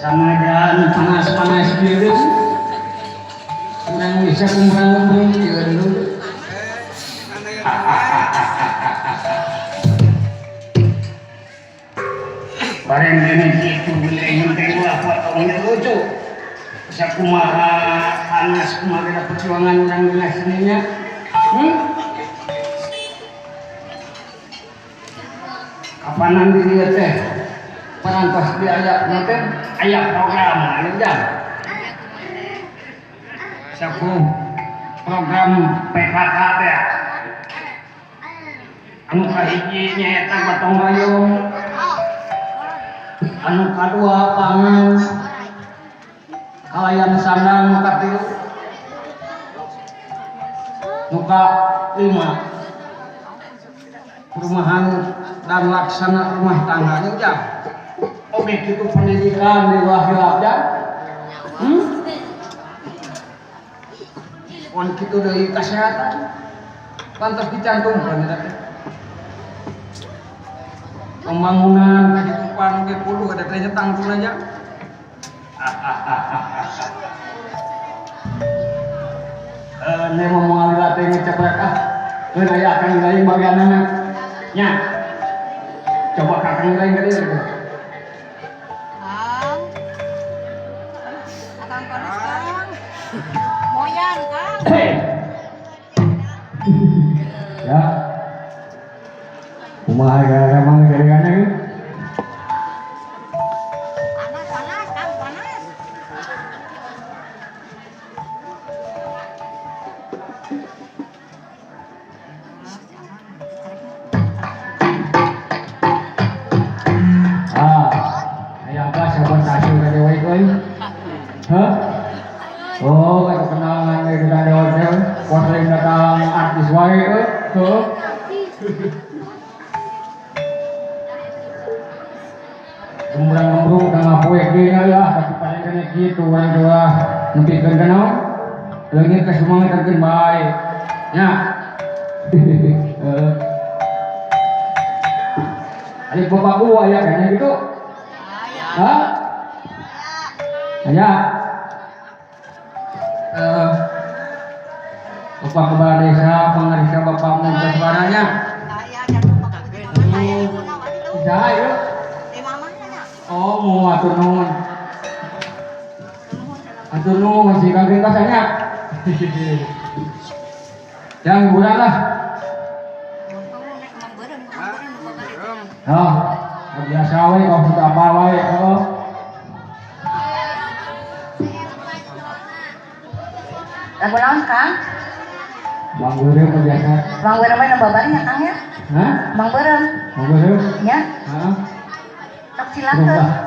Sanajan panas-panas gitu. Kurang bisa kumbrang-kumbrang gitu. Bareng ini gitu wilayah teh apa tahunnya lucu. Bisa kumaha panas kumaha ada perjuangan orang di sininya. Kapanan dia teh parantos di aya program anu jam. Saku program PKK teh. Anu kahiji nyaeta gotong royong. Anu kadua pangan kalayan sandang nu katilu. Nu kalima perumahan dan laksana rumah tangga jam. Oke itu pendidikan di bawah jam. On kitu deui kesehatan. Pantas dicantumkan eta teh. Pembangunan kehidupan ge kudu ada teh tangkul aja. Ne ngomong alila teh ngecepet Keun aya akang lain bagianna nya. Coba kakang lain ka dieu. Akang panas Kang. Moyan Kang. Ya. Kumaha gara-gara mang gara-gara ieu? Panas Kang, panas. Aya apa sabotase ka dewe euy? Hah? Oh, kata kenangan dari dari hotel, posting datang artis wae euy. Tuh. Gembrang-gembrung tengah poek dia ya, tapi paling kena gitu orang tua nempikeun kana leungit ka sumangeterkeun bae. Nya. Ari bapakku aya kayaknya gitu. Hah? Aya. Bapak kepala desa, pengarisa bapak muka suaranya. Bisa ayo. Oh, mau atur nuhun. Atur nuhun si Kang Ringkasanya. Yang hiburan lah. Oh, biasa we kok sudah apa wae. Oh. Lagu naon Kang? Bang Beureum biasa. Bang Beureum mah babarnya Kang ya? Hah? Bang Beureum. Bang Beureum? Ya. Heeh. Tok silakeun.